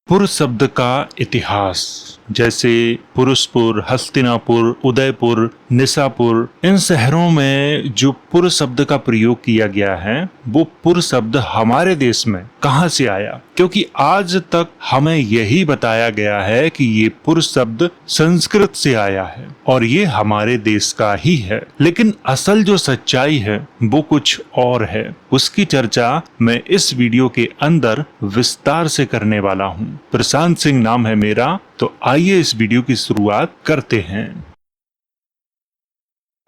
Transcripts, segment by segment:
पुर शब्द का इतिहास, जैसे पुरुषपुर, हस्तिनापुर, उदयपुर, निसापुर, इन शहरों में जो पुर शब्द का प्रयोग किया गया है वो पुर शब्द हमारे देश में कहां से आया, क्योंकि आज तक हमें यही बताया गया है कि ये पुर शब्द संस्कृत से आया है और ये हमारे देश का ही है। लेकिन असल जो सच्चाई है वो कुछ और है। उसकी चर्चा मैं इस वीडियो के अंदर विस्तार से करने वाला हूँ। प्रशांत सिंह नाम है मेरा, तो आइए इस वीडियो की शुरुआत करते हैं।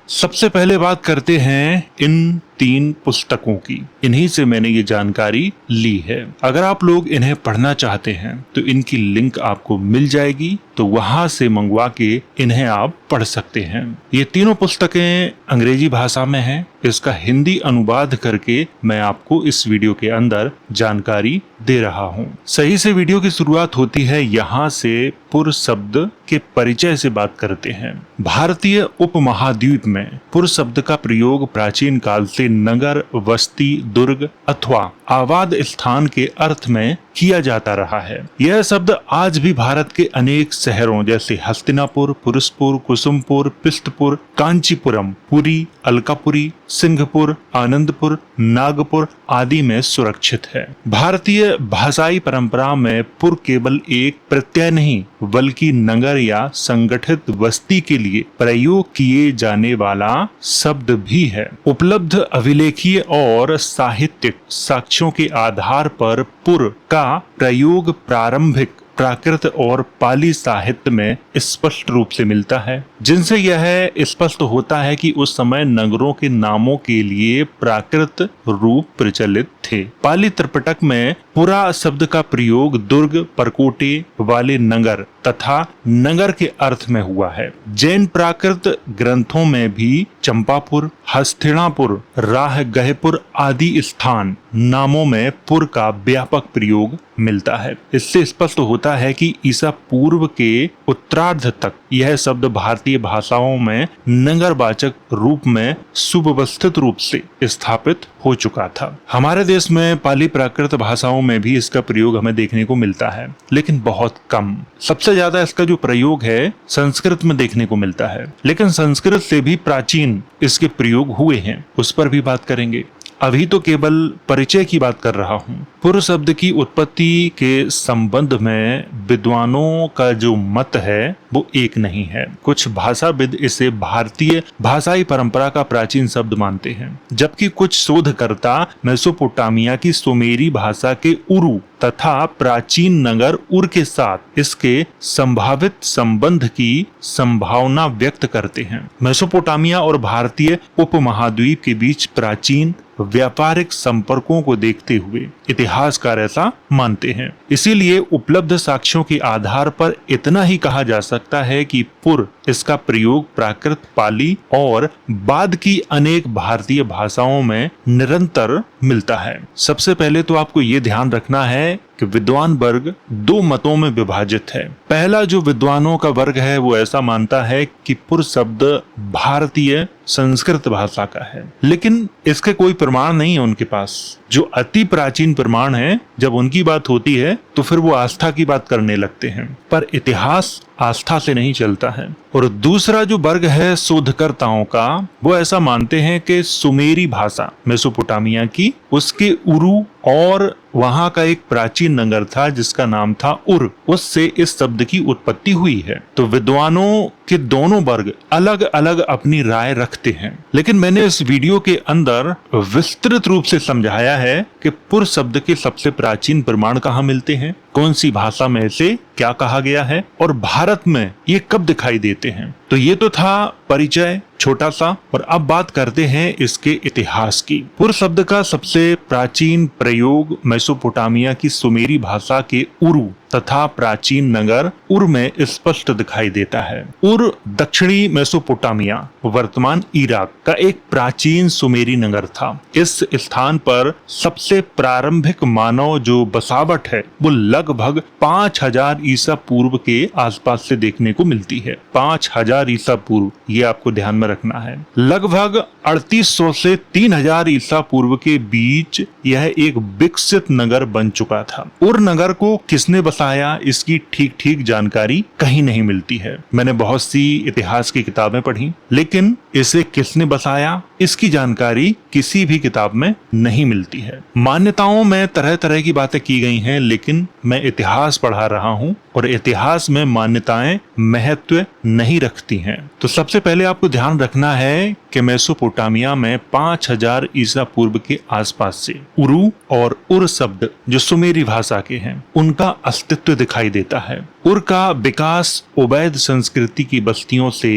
सबसे पहले बात करते हैं इन 3 पुस्तकों की। इन्हीं से मैंने ये जानकारी ली है। अगर आप लोग इन्हें पढ़ना चाहते हैं तो इनकी लिंक आपको मिल जाएगी, तो वहां से मंगवा के इन्हें आप पढ़ सकते हैं। ये तीनों पुस्तकें अंग्रेजी भाषा में हैं। इसका हिंदी अनुवाद करके मैं आपको इस वीडियो के अंदर जानकारी दे रहा हूँ। सही से वीडियो की शुरुआत होती है यहाँ से। पुर शब्द के परिचय से बात करते हैं। भारतीय उपमहाद्वीप में पुर शब्द का प्रयोग प्राचीन काल से नगर, बस्ती, दुर्ग अथवा आबाद स्थान के अर्थ में किया जाता रहा है। यह शब्द आज भी भारत के अनेक शहरों जैसे हस्तिनापुर, पुरुषपुर, कुसुमपुर, पिष्टपुर, कांचीपुरम, पुरी, अलकापुरी, सिंहपुर, आनंदपुर, नागपुर आदि में सुरक्षित है। भारतीय भाषाई परंपरा में पुर केवल एक प्रत्यय नहीं बल्कि नगर या संगठित बस्ती के लिए प्रयोग किए जाने वाला शब्द भी है। उपलब्ध अभिलेखीय और साहित्यिक साक्ष्यों के आधार पर पुर का प्रयोग प्रारंभिक प्राकृत और पाली साहित्य में स्पष्ट रूप से मिलता है, जिनसे यह स्पष्ट होता है कि उस समय नगरों के नामों के लिए प्राकृत रूप प्रचलित थे। पाली त्रिपिटक में पुरा शब्द का प्रयोग दुर्ग, परकोटे वाले नगर तथा नगर के अर्थ में हुआ है। जैन प्राकृत ग्रंथों में भी चंपापुर, हस्तिनापुर, राहगहपुर आदि स्थान नामों में पुर का व्यापक प्रयोग मिलता है। इससे स्पष्ट होता है कि ईसा पूर्व के उत्तरार्ध तक यह शब्द भारतीय भाषाओं में नगरवाचक रूप में सुव्यवस्थित रूप से स्थापित हो चुका था। हमारे देश में पाली प्राकृत भाषाओं में भी इसका प्रयोग हमें देखने को मिलता है, लेकिन बहुत कम। सबसे ज्यादा इसका जो प्रयोग है संस्कृत में देखने को मिलता है, लेकिन संस्कृत से भी प्राचीन इसके प्रयोग हुए हैं, उस पर भी बात करेंगे। अभी तो केवल परिचय की बात कर रहा हूँ। पुर शब्द की उत्पत्ति के संबंध में विद्वानों का जो मत है वो एक नहीं है। कुछ भाषाविद इसे भारतीय भाषाई परंपरा का प्राचीन शब्द मानते हैं, जबकि कुछ शोधकर्ता मेसोपोटामिया की सुमेरी भाषा के उरु तथा प्राचीन नगर उर के साथ इसके संभावित संबंध की संभावना व्यक्त करते हैं। मेसोपोटामिया और भारतीय उपमहाद्वीप के बीच प्राचीन व्यापारिक संपर्कों को देखते हुए इतिहासकार ऐसा मानते हैं। इसीलिए उपलब्ध साक्ष्यों के आधार पर इतना ही कहा जा सकता है कि पुर इसका प्रयोग प्राकृत, पाली और बाद की अनेक भारतीय भाषाओं में निरंतर मिलता है। सबसे पहले तो आपको ये ध्यान रखना है कि विद्वान वर्ग 2 मतों में विभाजित है। पहला जो विद्वानों का वर्ग है वो ऐसा मानता है कि पुर शब्द भारतीय संस्कृत भाषा का है, लेकिन इसके कोई प्रमाण नहीं है उनके पास। जो अति प्राचीन प्रमाण है, जब उनकी बात होती है तो फिर वो आस्था की बात करने लगते हैं, पर इतिहास आस्था से नहीं चलता है। और दूसरा जो वर्ग है शोधकर्ताओं का, वो ऐसा मानते हैं कि सुमेरी भाषा मेसोपोटामिया की, उसके उरु और वहां का एक प्राचीन नगर था जिसका नाम था उर, उससे इस शब्द की उत्पत्ति हुई है। तो विद्वानों के दोनों वर्ग अलग अलग अपनी राय रखते हैं, लेकिन मैंने इस वीडियो के अंदर विस्तृत रूप से समझाया है कि पुर शब्द के सबसे प्राचीन प्रमाण कहाँ मिलते हैं, कौन सी भाषा में इसे क्या कहा गया है और भारत में ये कब दिखाई देते हैं। तो ये तो था परिचय छोटा सा, और अब बात करते हैं इसके इतिहास की। पुर शब्द का सबसे प्राचीन प्रयोग मेसोपोटामिया की सुमेरी भाषा के उरु तथा प्राचीन नगर उर में स्पष्ट दिखाई देता है। उर दक्षिणी मेसोपोटामिया वर्तमान इराक का एक प्राचीन सुमेरी नगर था। इस स्थान पर सबसे प्रारंभिक मानव जो बसावट है वो लगभग 5000 ईसा पूर्व के आसपास से देखने को मिलती है। 5000 ईसा पूर्व, ये आपको ध्यान में रखना है। लगभग 3800 से 3000 ईसा पूर्व के बीच यह एक विकसित नगर बन चुका था। उर नगर को किसने बसाया, इसकी ठीक ठीक जानकारी कहीं नहीं मिलती है। मैंने बहुत सी इतिहास की किताबें पढ़ी, लेकिन इसे किसने बसाया इसकी जानकारी किसी भी किताब में नहीं मिलती है। मान्यताओं में तरह तरह की बातें की गई हैं, लेकिन मैं इतिहास पढ़ा रहा हूं और इतिहास में मान्यताएं महत्व नहीं रखती हैं। तो सबसे पहले आपको ध्यान रखना है कि मेसोपोटामिया में 5000 ईसा पूर्व के आसपास से उरु और उर शब्द जो सुमेरी भाषा के हैं उनका अस्तित्व दिखाई देता है। उर का विकास उबैद संस्कृति की बस्तियों से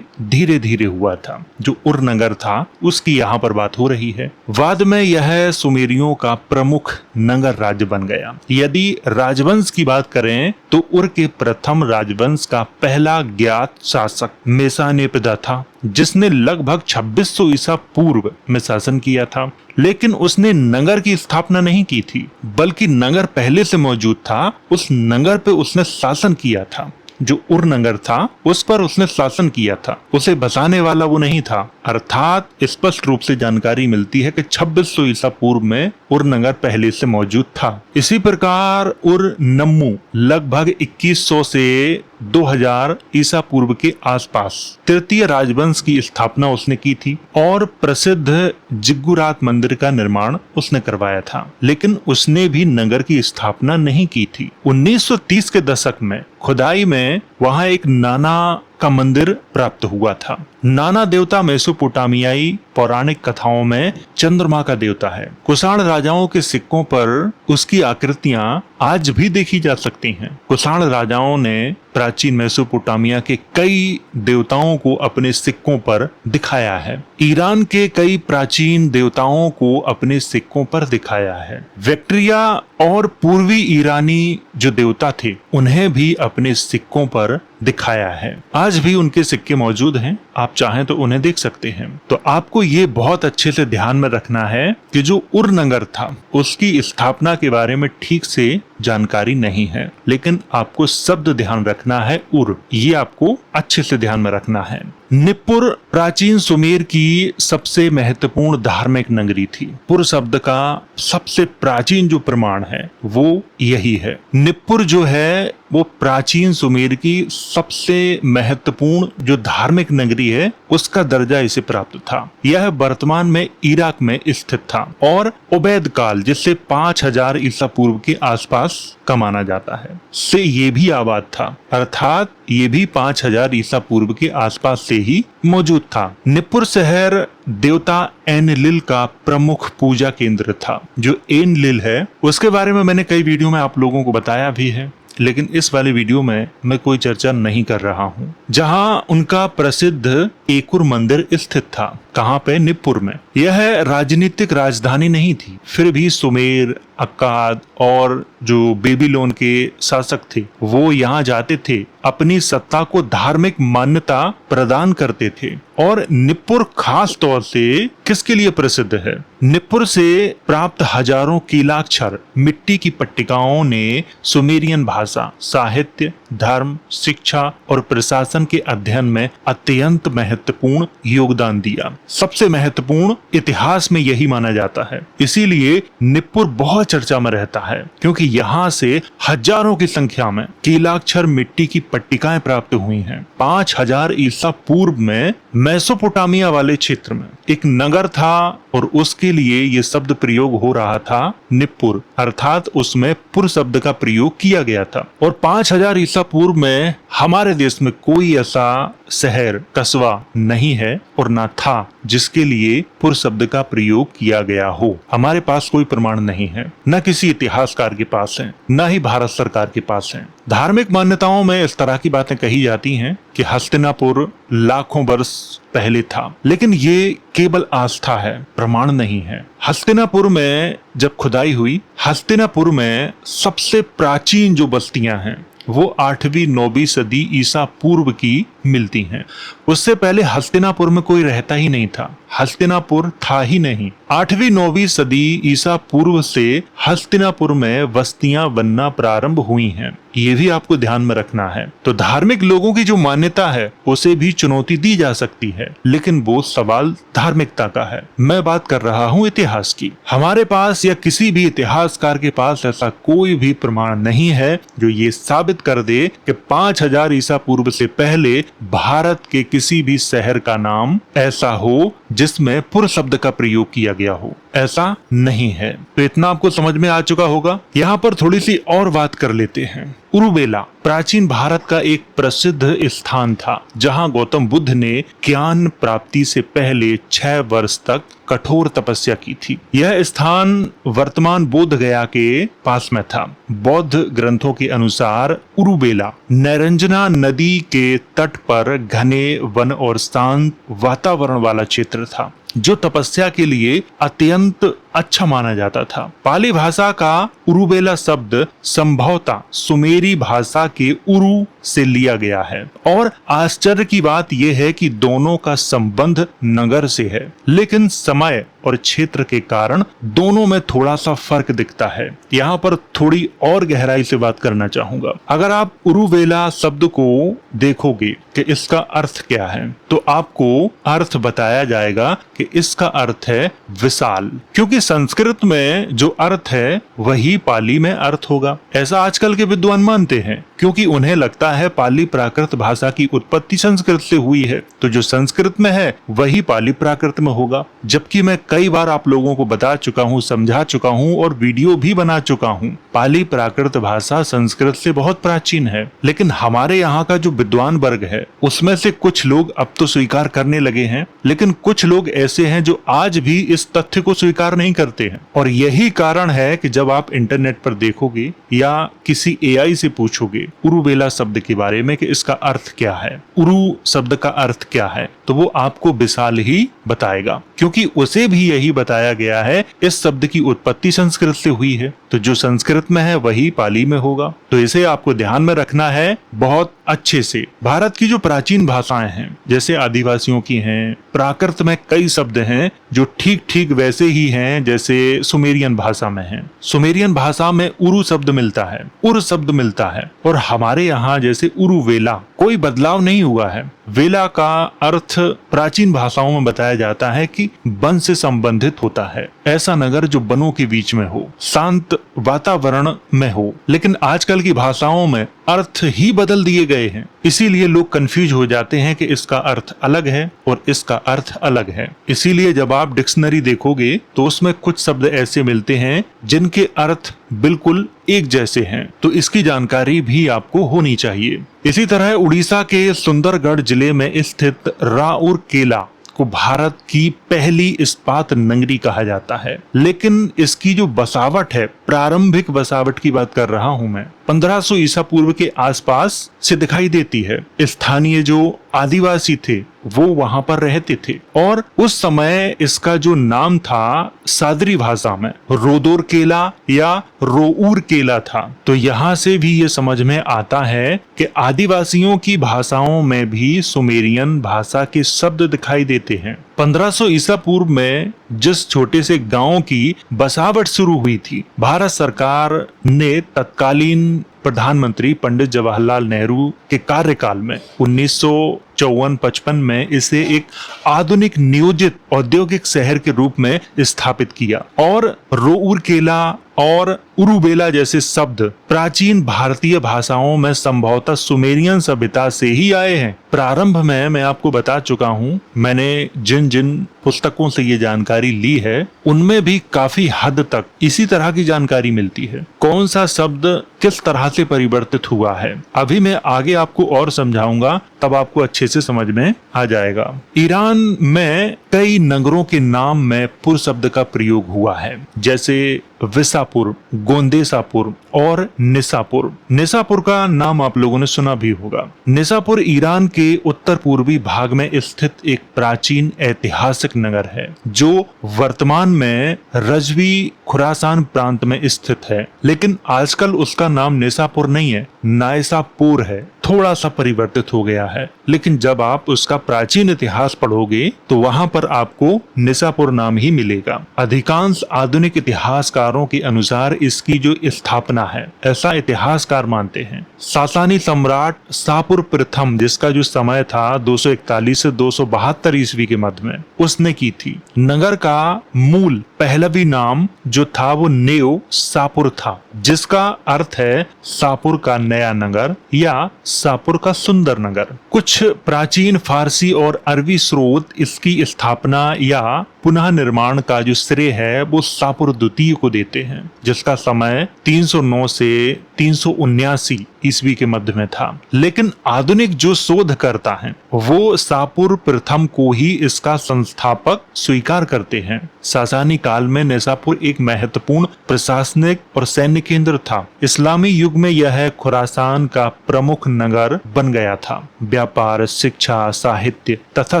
धीरे धीरे हुआ था। जो उर नगर था उसकी यहाँ पर बात हो रही है। बाद में यह सुमेरियों का प्रमुख नगर राज्य बन गया। यदि राजवंश की बात करें तो उर के प्रथम राजवंश का पहला ज्ञात शासक मेसानेपिदा था, जिसने लगभग 2600 ईसा पूर्व में शासन किया था। लेकिन उसने नगर की स्थापना नहीं की थी, बल्कि नगर पहले से मौजूद था, उस नगर पे उसने शासन किया था। जो उर नगर था उस पर उसने शासन किया था, उसे बसाने वाला वो नहीं था। अर्थात स्पष्ट रूप से जानकारी मिलती है कि 2600 ईसा पूर्व में उर नगर पहले से मौजूद था। इसी प्रकार उर नम्मू लगभग 2100 से 2000 ईसा पूर्व के आसपास तृतीय राजवंश की स्थापना उसने की थी और प्रसिद्ध जिग्गुरात मंदिर का निर्माण उसने करवाया था। लेकिन उसने भी नगर की स्थापना नहीं की थी। 1930 के दशक में खुदाई में वहां एक नाना का मंदिर प्राप्त हुआ था। नाना देवता मेसोपोटामियाई पौराणिक कथाओं में चंद्रमा का देवता है। कुषाण राजाओं के सिक्कों पर उसकी आकृतियां आज भी देखी जा सकती हैं। कुषाण राजाओं ने प्राचीन मेसोपोटामिया के कई देवताओं को अपने सिक्कों पर दिखाया है। ईरान के कई प्राचीन देवताओं को अपने सिक्कों पर दिखाया है। बैक्ट्रिया और पूर्वी ईरानी जो देवता थे उन्हें भी अपने सिक्कों पर दिखाया है। आज भी उनके सिक्के मौजूद हैं, आप चाहें तो उन्हें देख सकते हैं। तो आपको ये बहुत अच्छे से ध्यान में रखना है कि जो उर नगर था उसकी स्थापना के बारे में ठीक से जानकारी नहीं है, लेकिन आपको शब्द ध्यान रखना है उर, ये आपको अच्छे से ध्यान में रखना है। निप्पुर प्राचीन सुमेर की सबसे महत्वपूर्ण धार्मिक नगरी थी। पुर शब्द का सबसे प्राचीन जो प्रमाण है वो यही है। निप्पुर जो है वो प्राचीन सुमेर की सबसे महत्वपूर्ण जो धार्मिक नगरी है उसका दर्जा इसे प्राप्त था। यह वर्तमान में इराक में स्थित था और उबैद काल जिससे 5000 ईसा पूर्व के आसपास का माना जाता है से ये भी आबाद था, अर्थात ये भी 5000 ईसा पूर्व के आसपास से ही मौजूद था। निप्पुर शहर देवता एनलिल का प्रमुख पूजा केंद्र था। जो एनलिल है उसके बारे में मैंने कई वीडियो में आप लोगों को बताया भी है, लेकिन इस वाले वीडियो में मैं कोई चर्चा नहीं कर रहा हूँ। जहां उनका प्रसिद्ध एकुर मंदिर स्थित था। कहाँ पे? निप्पुर में। यह राजनीतिक राजधानी नहीं थी, फिर भी सुमेर, अक्काद और जो बेबीलोन के शासक थे वो यहाँ जाते थे, अपनी सत्ता को धार्मिक मान्यता प्रदान करते थे। और निप्पुर खास तौर से किसके लिए प्रसिद्ध है? निप्पुर से प्राप्त हजारों कीलाक्षर मिट्टी की पट्टिकाओं ने सुमेरियन भाषा, साहित्य, धर्म, शिक्षा और प्रशासन के अध्ययन में अत्यंत महत्वपूर्ण योगदान दिया। सबसे महत्वपूर्ण इतिहास में यही माना जाता है। इसीलिए निप्पुर बहुत चर्चा में रहता है, क्योंकि यहाँ से हजारों की संख्या में कीलाक्षर मिट्टी की पट्टिकाएं प्राप्त हुई हैं। 5000 ईसा पूर्व में मेसोपोटामिया वाले क्षेत्र में एक नगर था और उसके लिए ये शब्द प्रयोग हो रहा था निप्पुर, अर्थात उसमें पुर शब्द का प्रयोग किया गया था। और 5000 ईसा पूर्व में हमारे देश में कोई ऐसा शहर, कस्बा नहीं है और ना था जिसके लिए पुर शब्द का प्रयोग किया गया हो। हमारे पास कोई प्रमाण नहीं है, न किसी इतिहासकार के पास है, न ही भारत सरकार के पास है। धार्मिक मान्यताओं में इस तरह की बातें कही जाती हैं कि हस्तिनापुर लाखों वर्ष पहले था, लेकिन ये केवल आस्था है, प्रमाण नहीं है। हस्तिनापुर में जब खुदाई हुई, हस्तिनापुर में सबसे प्राचीन जो बस्तियां हैं वो 8वीं 9वीं सदी ईसा पूर्व की मिलती हैं। उससे पहले हस्तिनापुर में कोई रहता ही नहीं था, हस्तिनापुर था ही नहीं। 8वीं-9वीं सदी ईसा पूर्व से हस्तिनापुर में बस्तियां बनना प्रारंभ हुई हैं। ये भी आपको ध्यान में रखना है। तो धार्मिक लोगों की जो मान्यता है उसे भी चुनौती दी जा सकती है, लेकिन वो सवाल धार्मिकता का है। मैं बात कर रहा हूँ इतिहास की। हमारे पास या किसी भी इतिहासकार के पास ऐसा कोई भी प्रमाण नहीं है जो ये साबित कर दे कि 5000 ईसा पूर्व से पहले भारत के किसी भी शहर का नाम ऐसा हो जिसमें पुर शब्द का प्रयोग किया गया हो। ऐसा नहीं है। तो इतना आपको समझ में आ चुका होगा। यहाँ पर थोड़ी सी और बात कर लेते हैं। उरुबेला प्राचीन भारत का एक प्रसिद्ध स्थान था जहाँ गौतम बुद्ध ने ज्ञान प्राप्ति से पहले 6 वर्ष तक कठोर तपस्या की थी। यह स्थान वर्तमान बोध गया के पास में था। बौद्ध ग्रंथों के अनुसार उरुबेला नैरंजना नदी के तट पर घने वन और शांत वातावरण वाला क्षेत्र था जो तपस्या के लिए अत्यंत अच्छा माना जाता था। पाली भाषा का उरुबेला शब्द संभवतः सुमेरी भाषा के उरु से लिया गया है और आश्चर्य की बात यह है कि दोनों का संबंध नगर से है, लेकिन समय और क्षेत्र के कारण दोनों में थोड़ा सा फर्क दिखता है। यहाँ पर थोड़ी और गहराई से बात करना चाहूंगा। अगर आप उरुबेला शब्द को देखोगे कि इसका अर्थ क्या है, तो आपको अर्थ बताया जाएगा कि इसका अर्थ है विशाल, क्योंकि संस्कृत में जो अर्थ है वही पाली में अर्थ होगा। ऐसा आजकल के विद्वान मानते हैं, क्योंकि उन्हें लगता है पाली प्राकृत भाषा की उत्पत्ति संस्कृत से हुई है, तो जो संस्कृत में है वही पाली प्राकृत में होगा। जबकि मैं कई बार आप लोगों को बता चुका हूँ, समझा चुका हूँ और वीडियो भी बना चुका हूँ, पाली प्राकृत भाषा संस्कृत से बहुत प्राचीन है। लेकिन हमारे यहाँ का जो विद्वान वर्ग है उसमें से कुछ लोग अब तो स्वीकार करने लगे हैं, लेकिन कुछ लोग ऐसे हैं जो आज भी इस तथ्य को स्वीकार नहीं करते हैं। और यही कारण है कि जब आप इंटरनेट पर देखोगे या किसी एआई से पूछोगे उरुबेला शब्द के बारे में कि इसका अर्थ क्या है, उरु शब्द का अर्थ क्या है, तो वो आपको विशाल ही बताएगा, क्योंकि उसे भी यही बताया गया है इस शब्द की उत्पत्ति संस्कृत से हुई है, तो जो संस्कृत में है वही पाली में होगा। तो इसे आपको ध्यान में रखना है बहुत अच्छे से। भारत की जो प्राचीन भाषाएं हैं जैसे आदिवासियों की हैं, प्राकृत में कई शब्द हैं जो ठीक ठीक वैसे ही हैं जैसे सुमेरियन भाषा में हैं। सुमेरियन भाषा में उरु शब्द मिलता है, उर शब्द मिलता है, और हमारे यहाँ जैसे उरुवेला कोई बदलाव नहीं हुआ है। वेला का अर्थ प्राचीन भाषाओं में बताया जाता है कि वन से संबंधित होता है, ऐसा नगर जो वनों के बीच में हो, शांत वातावरण में हो। लेकिन आजकल की भाषाओं में अर्थ ही बदल दिए गए हैं, इसीलिए लोग कंफ्यूज हो जाते हैं कि इसका अर्थ अलग है और इसका अर्थ अलग है। इसीलिए जब आप डिक्शनरी देखोगे तो उसमें कुछ शब्द ऐसे मिलते हैं जिनके अर्थ बिल्कुल एक जैसे हैं, तो इसकी जानकारी भी आपको होनी चाहिए। इसी तरह उड़ीसा के सुंदरगढ़ जिले में स्थित राउरकेला को भारत की पहली इस्पात नगरी कहा जाता है, लेकिन इसकी जो बसावट है, प्रारंभिक बसावट की बात कर रहा हूं मैं, 1500 ईसा पूर्व के आसपास से दिखाई देती है। स्थानीय जो आदिवासी थे वो वहां पर रहते थे और उस समय इसका जो नाम था सादरी भाषा में रोदोर केला या रोऊर केला था। तो यहाँ से भी ये समझ में आता है कि आदिवासियों की भाषाओं में भी सुमेरियन भाषा के शब्द दिखाई देते हैं। 1500 ईसा पूर्व में जिस छोटे से गांव की बसावट शुरू हुई थी, भारत सरकार ने तत्कालीन प्रधानमंत्री पंडित जवाहरलाल नेहरू के कार्यकाल में 1954-55 में इसे एक आधुनिक नियोजित औद्योगिक शहर के रूप में स्थापित किया और रोउरकेला और उरुबेला जैसे शब्द प्राचीन भारतीय भाषाओं में संभवतः सुमेरियन सभ्यता से ही आए हैं। प्रारंभ में मैं आपको बता चुका हूँ, मैंने जिन जिन पुस्तकों से ये जानकारी ली है उनमें भी काफी हद तक इसी तरह की जानकारी मिलती है। कौन सा शब्द किस तरह से परिवर्तित हुआ है अभी मैं आगे आपको और समझाऊंगा, तब आपको अच्छे से समझ में आ जाएगा। ईरान में कई नगरों के नाम में पुर शब्द का प्रयोग हुआ है, जैसे विसापुर, गोंदेसापुर और निसापुर। निसापुर का नाम आप लोगों ने सुना भी होगा। निसापुर ईरान के उत्तर पूर्वी भाग में स्थित एक प्राचीन ऐतिहासिक नगर है जो वर्तमान में रजवी खुरासान प्रांत में स्थित है, लेकिन आजकल उसका नाम निसापुर नहीं है, नाइसापुर है। थोड़ा सा परिवर्तित हो गया है, लेकिन जब आप उसका प्राचीन इतिहास पढ़ोगे तो वहां पर आपको निसापुर नाम ही मिलेगा। अधिकांश आधुनिक इतिहासकारों के अनुसार इसकी जो स्थापना है, ऐसा इतिहासकार मानते हैं, सासानी सम्राट शाहपुर प्रथम, जिसका जो समय था 241 से 272 ईस्वी के मध्य में, उसने की थी। नगर का मूल पहलवी नाम जो था वो नेओ शाहपुर था, जिसका अर्थ है शाहपुर का नया नगर या शाहपुर का सुंदर नगर। कुछ प्राचीन फारसी और अरबी स्रोत इसकी स्थापना या पुनः निर्माण का जो श्रेय है वो शाहपुर द्वितीय को देते हैं, जिसका समय 309 से 379 ईस्वी के मध्य में था। लेकिन आधुनिक जो शोधकर्ता हैं वो शाहपुर प्रथम को ही इसका संस्थापक स्वीकार करते हैं। सासानी काल में निसापुर एक महत्वपूर्ण प्रशासनिक और सैन्य केंद्र था। इस्लामी युग में यह खुरासान का प्रमुख नगर बन गया था। व्यापार, शिक्षा, साहित्य तथा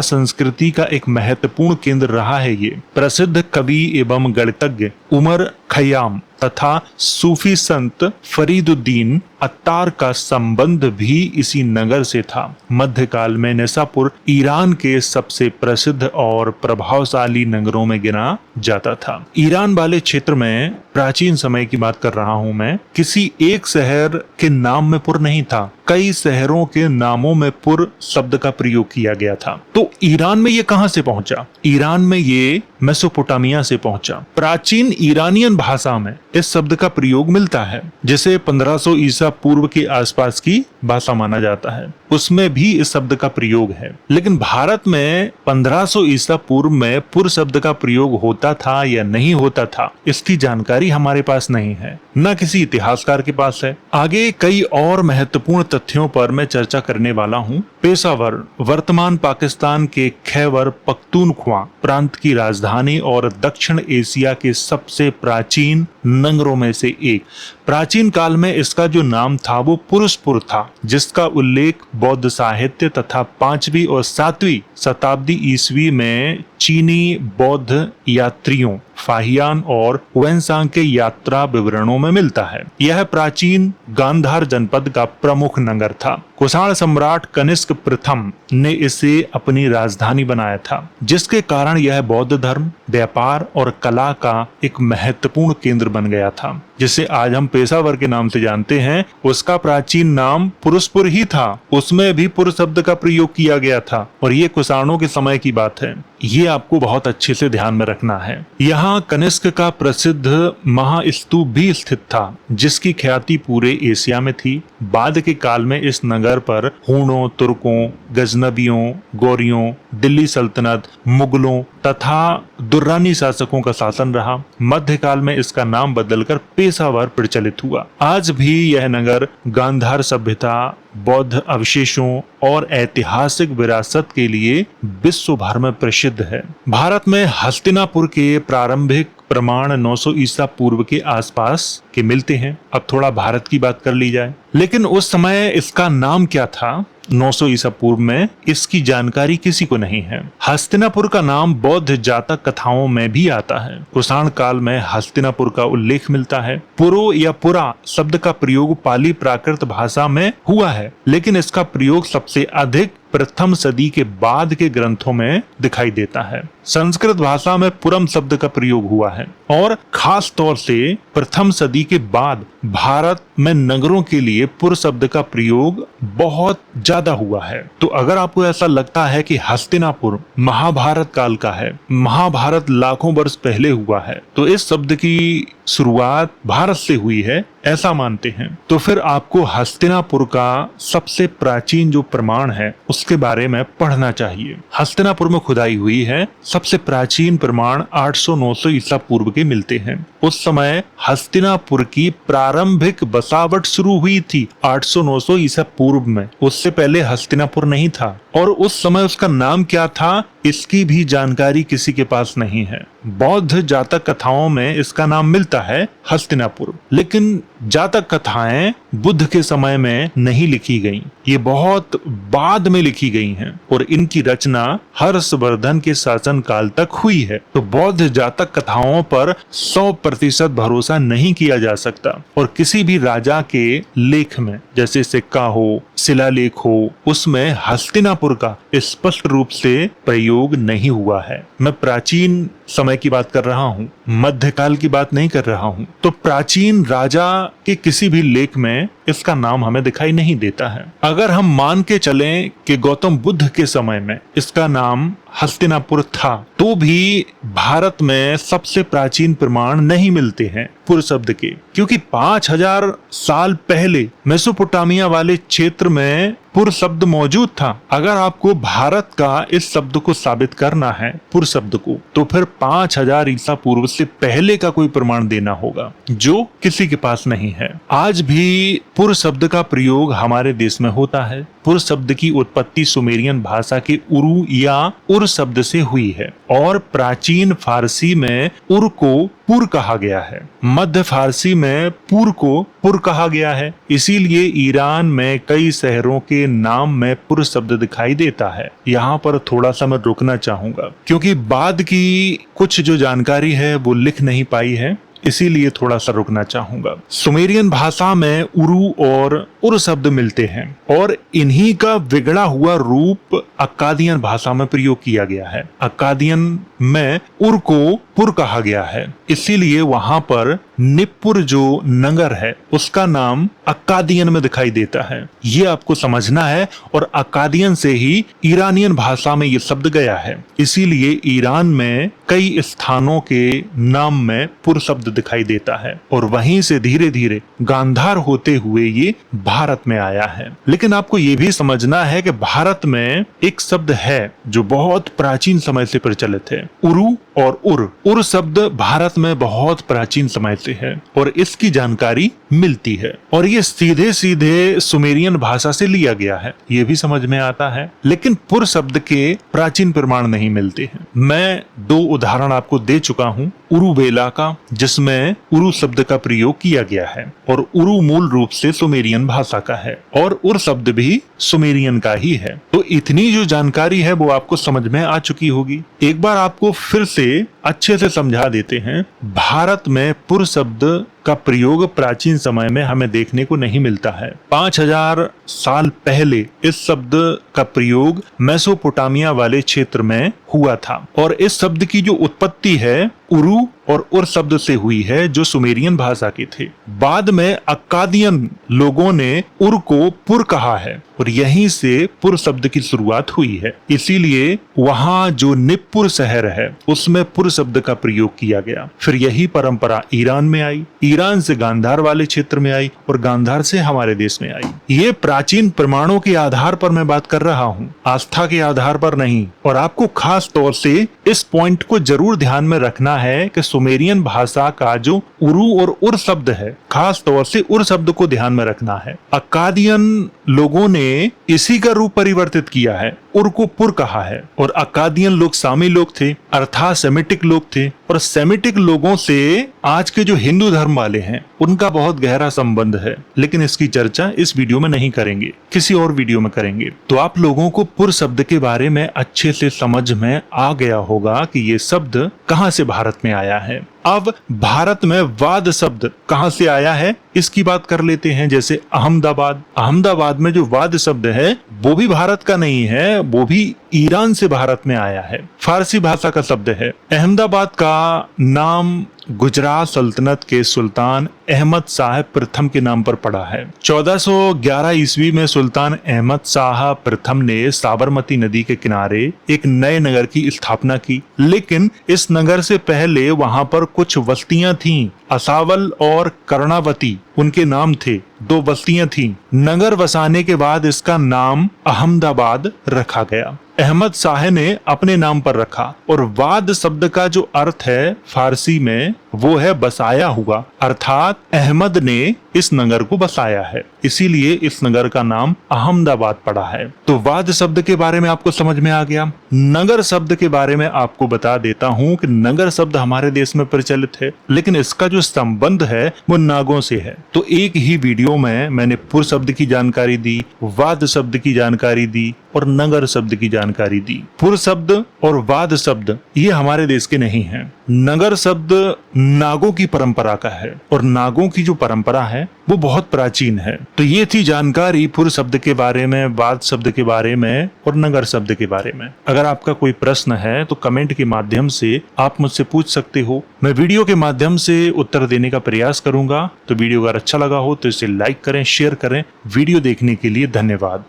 संस्कृति का एक महत्वपूर्ण केंद्र रहा है। ये प्रसिद्ध कवि एवं गणितज्ञ उमर खयाम तथा सूफी संत फरीदुद्दीन अत्तार का संबंध भी इसी नगर से था। मध्यकाल में निसापुर ईरान के सबसे प्रसिद्ध और प्रभावशाली नगरों में गिना जाता था। ईरान वाले क्षेत्र में प्राचीन समय की बात कर रहा हूं मैं, किसी एक शहर के नाम में पुर नहीं था, कई शहरों के नामों में पुर शब्द का प्रयोग किया गया था। तो ईरान में ये कहां से पहुंचा? ईरान में ये मेसोपोटामिया से पहुंचा। प्राचीन ईरानियन भाषा में इस शब्द का प्रयोग मिलता है, जिसे 1500 ईसा पूर्व के आसपास की भाषा माना जाता है, उसमें भी इस शब्द का प्रयोग है। लेकिन भारत में 1500 ईसा पूर्व में पुर शब्द का प्रयोग होता था या नहीं होता था, इसकी जानकारी हमारे पास नहीं है, न किसी इतिहासकार के पास है। आगे कई और महत्वपूर्ण तथ्यों पर मैं चर्चा करने वाला हूँ। पेशावर वर्तमान पाकिस्तान के खैबर पख्तूनख्वा प्रांत की राजधानी और दक्षिण एशिया के सबसे प्राचीन नगरों में से एक। प्राचीन काल में इसका जो नाम था वो पुरुषपुर था, जिसका उल्लेख बौद्ध साहित्य तथा 5वीं और 7वीं शताब्दी ईस्वी में चीनी बौद्ध यात्रियों फाहियान और वेनसांग के यात्रा विवरणों में मिलता है। यह प्राचीन गांधार जनपद का प्रमुख नगर था। कुषाण सम्राट कनिष्क प्रथम ने इसे अपनी राजधानी बनाया था, जिसके कारण यह बौद्ध धर्म, व्यापार और कला का एक महत्वपूर्ण केंद्र बन गया था। जिसे आज हम पेशावर के नाम से जानते हैं, उसका प्राचीन नाम पुरुषपुर ही था। उसमें भी पुर शब्द का प्रयोग किया गया था और ये कुषाणों के समय की बात है। ये आपको बहुत अच्छे से ध्यान में रखना है। यहाँ कनिष्क का प्रसिद्ध महास्तूप भी स्थित था, जिसकी ख्याति पूरे एशिया में थी। बाद के काल में इस नगर पर हूणों, तुर्कों, गजनबियों, गौरियों, दिल्ली सल्तनत, मुगलों तथा दुर्रानी शासकों का शासन रहा। मध्यकाल में इसका नाम बदलकर पेशावर प्रचलित हुआ। आज भी यह नगर गांधार सभ्यता, बौद्ध अवशेषों और ऐतिहासिक विरासत के लिए विश्व भर में प्रसिद्ध है। भारत में हस्तिनापुर के प्रारंभिक प्रमाण 900 ईसा पूर्व के आसपास के मिलते हैं। अब थोड़ा भारत की बात कर ली जाए, लेकिन उस समय इसका नाम क्या था 900 ईसा पूर्व में, इसकी जानकारी किसी को नहीं है। हस्तिनापुर का नाम बौद्ध जातक कथाओं में भी आता है। कुषाण काल में हस्तिनापुर का उल्लेख मिलता है। पुरो या पुरा शब्द का प्रयोग पाली प्राकृत भाषा में हुआ है, लेकिन इसका प्रयोग सबसे अधिक प्रथम सदी के बाद के ग्रंथों में दिखाई देता है। संस्कृत भाषा में पुरम शब्द का प्रयोग हुआ है और खास तौर से प्रथम सदी के बाद भारत में नगरों के लिए पुर शब्द का प्रयोग बहुत ज्यादा हुआ है। तो अगर आपको ऐसा लगता है कि हस्तिनापुर महाभारत काल का है, महाभारत लाखों वर्ष पहले हुआ है, तो इस शब्द की शुरुआत भारत से हुई है, ऐसा मानते हैं, तो फिर आपको हस्तिनापुर का सबसे प्राचीन जो प्रमाण है उसके बारे में पढ़ना चाहिए। हस्तिनापुर में खुदाई हुई है। सबसे प्राचीन प्रमाण 800-900 ईसा पूर्व के मिलते हैं। उस समय हस्तिनापुर की प्रारंभिक बसावट शुरू हुई थी 800-900 ईसा पूर्व में। उससे पहले हस्तिनापुर नहीं था और उस समय उसका नाम क्या था इसकी भी जानकारी किसी के पास नहीं है। बौद्ध जातक कथाओं में इसका नाम मिलता है हस्तिनापुर, लेकिन जातक कथाएं बुद्ध के समय में नहीं लिखी गईं, ये बहुत बाद में लिखी गई हैं और इनकी रचना हर्षवर्धन के शासन काल तक हुई है। तो बौद्ध जातक कथाओं पर 100% भरोसा नहीं किया जा सकता और किसी भी राजा के लेख में, जैसे सिक्का हो, शिलालेख हो, उसमें हस्तिनापुर का स्पष्ट रूप से प्रयोग नहीं हुआ है। मैं प्राचीन समय की बात कर रहा हूँ, मध्यकाल की बात नहीं कर रहा हूँ। तो प्राचीन राजा के किसी भी लेख में इसका नाम हमें दिखाई नहीं देता है। अगर हम मान के चलें कि गौतम बुद्ध के समय में इसका नाम हस्तिनापुर था, तो भी भारत में सबसे प्राचीन प्रमाण नहीं मिलते हैं पुर शब्द के, क्योंकि 5000 साल पहले मेसोपोटामिया वाले क्षेत्र में पुर शब्द मौजूद था। अगर आपको भारत का इस शब्द को साबित करना है, पुर शब्द को, तो फिर 5000 ईसा पूर्व से पहले का कोई प्रमाण देना होगा, जो किसी के पास नहीं है। आज भी पुर शब्द का प्रयोग हमारे देश में होता है। पुर शब्द की उत्पत्ति सुमेरियन भाषा के उरु या उर शब्द से हुई है और प्राचीन फारसी में उर को पुर कहा गया है। मध्य फारसी में पुर को पुर कहा गया है। इसीलिए ईरान में कई शहरों के नाम में पुर शब्द दिखाई देता है। यहाँ पर थोड़ा सा मैं रुकना चाहूंगा, क्योंकि बाद की कुछ जो जानकारी है वो लिख नहीं पाई है, इसीलिए थोड़ा सा रुकना चाहूंगा। सुमेरियन भाषा में उरु और उर शब्द मिलते हैं और इन्हीं का बिगड़ा हुआ रूप अक्कादियन भाषा में प्रयोग किया गया है। अक्कादियन में उर को पुर कहा गया है, इसीलिए वहां पर निप्पुर जो नगर है उसका नाम अक्कादियन में दिखाई देता है। ये आपको समझना है और अक्कादियन से ही ईरानियन भाषा में ये शब्द गया है। इसीलिए ईरान में कई स्थानों के नाम में पुर शब्द दिखाई देता है और वहीं से धीरे धीरे गांधार होते हुए ये भारत में आया है। लेकिन आपको ये भी समझना है कि भारत में एक शब्द है जो बहुत प्राचीन समय से प्रचलित है, उरु और उर शब्द भारत में बहुत प्राचीन समय से है और इसकी जानकारी मिलती है और ये सीधे सीधे सुमेरियन भाषा से लिया गया है, ये भी समझ में आता है। लेकिन पुर शब्द के प्राचीन प्रमाण नहीं मिलते हैं। मैं 2 उदाहरण आपको दे चुका हूँ उरुबेला का, जिसमें उरु शब्द का प्रयोग किया गया है और उरु मूल रूप से सुमेरियन भाषा का है और उर शब्द भी सुमेरियन का ही है। तो इतनी जो जानकारी है वो आपको समझ में आ चुकी होगी। एक बार आपको फिर से अच्छे से समझा देते हैं। भारत में पुर शब्द का प्रयोग प्राचीन समय में हमें देखने को नहीं मिलता है। 5000 साल पहले इस शब्द का प्रयोग मेसोपोटामिया वाले क्षेत्र में हुआ था और इस शब्द की जो उत्पत्ति है उरु और उर शब्द से हुई है, जो सुमेरियन भाषा के थे। बाद में अक्कादियन लोगों ने उर को पुर कहा है और यहीं से पुर शब्द की शुरुआत हुई है। इसीलिए वहां जो निप्पुर शहर है उसमें पुर शब्द का प्रयोग किया गया। फिर यही परंपरा ईरान में आई, ईरान से गांधार वाले क्षेत्र में आई और गांधार से हमारे देश में आई। ये प्राचीन प्रमाणों के आधार पर मैं बात कर रहा हूँ, आस्था के आधार पर नहीं। और आपको खास तौर से इस पॉइंट को जरूर ध्यान में रखना है कि सुमेरियन भाषा का जो उरु और उर शब्द है, खास तौर से उर शब्द को ध्यान में रखना है। अक्कादियन लोगों ने इसी का रूप परिवर्तित किया है, उर को पुर कहा है और अक्कादियन लोग सामी लोग थे, अर्थात सेमिटिक लोग थे और सेमिटिक लोगों से आज के जो हिंदू धर्म वाले हैं उनका बहुत गहरा संबंध है। लेकिन इसकी चर्चा इस वीडियो में नहीं करेंगे, किसी और वीडियो में करेंगे। तो आप लोगों को पुर शब्द के बारे में अच्छे से समझ में आ गया होगा कि ये शब्द कहां से भारत में आया है। अब भारत में वाद शब्द कहां से आया है इसकी बात कर लेते हैं। जैसे अहमदाबाद में जो वाद शब्द है वो भी भारत का नहीं है, वो भी ईरान से भारत में आया है, फारसी भाषा का शब्द है। अहमदाबाद का नाम गुजरात सल्तनत के सुल्तान अहमद शाह प्रथम के नाम पर पड़ा है। 1411 ईस्वी में सुल्तान अहमद शाह प्रथम ने साबरमती नदी के किनारे एक नए नगर की स्थापना की, लेकिन इस नगर से पहले वहां पर कुछ बस्तियां थीं। असावल और कर्णावती उनके नाम थे, 2 बस्तियां थीं। नगर बसाने के बाद इसका नाम अहमदाबाद रखा गया। अहमद शाह ने अपने नाम पर रखा और वाद शब्द का जो अर्थ है फारसी में वो है बसाया हुआ, अर्थात अहमद ने इस नगर को बसाया है, इसीलिए इस नगर का नाम अहमदाबाद पड़ा है। तो वाद शब्द के बारे में आपको समझ में आ गया। नगर शब्द के बारे में आपको बता देता हूँ कि नगर शब्द हमारे देश में प्रचलित है, लेकिन इसका जो संबंध है वो नागों से है। तो एक ही वीडियो में मैंने पुर शब्द की जानकारी दी, वाद शब्द की जानकारी दी और नगर शब्द की जानकारी दी। पुर शब्द और वाद शब्द ये हमारे देश के नहीं हैं। नगर शब्द नागों की परंपरा का है और नागों की जो परंपरा है वो बहुत प्राचीन है। तो ये थी जानकारी पुर शब्द के बारे में, वाद शब्द के बारे में और नगर शब्द के बारे में। अगर आपका कोई प्रश्न है तो कमेंट के माध्यम से आप मुझसे पूछ सकते हो, मैं वीडियो के माध्यम से उत्तर देने का प्रयास करूंगा। तो वीडियो अगर अच्छा लगा हो तो इसे लाइक करें, शेयर करें। वीडियो देखने के लिए धन्यवाद।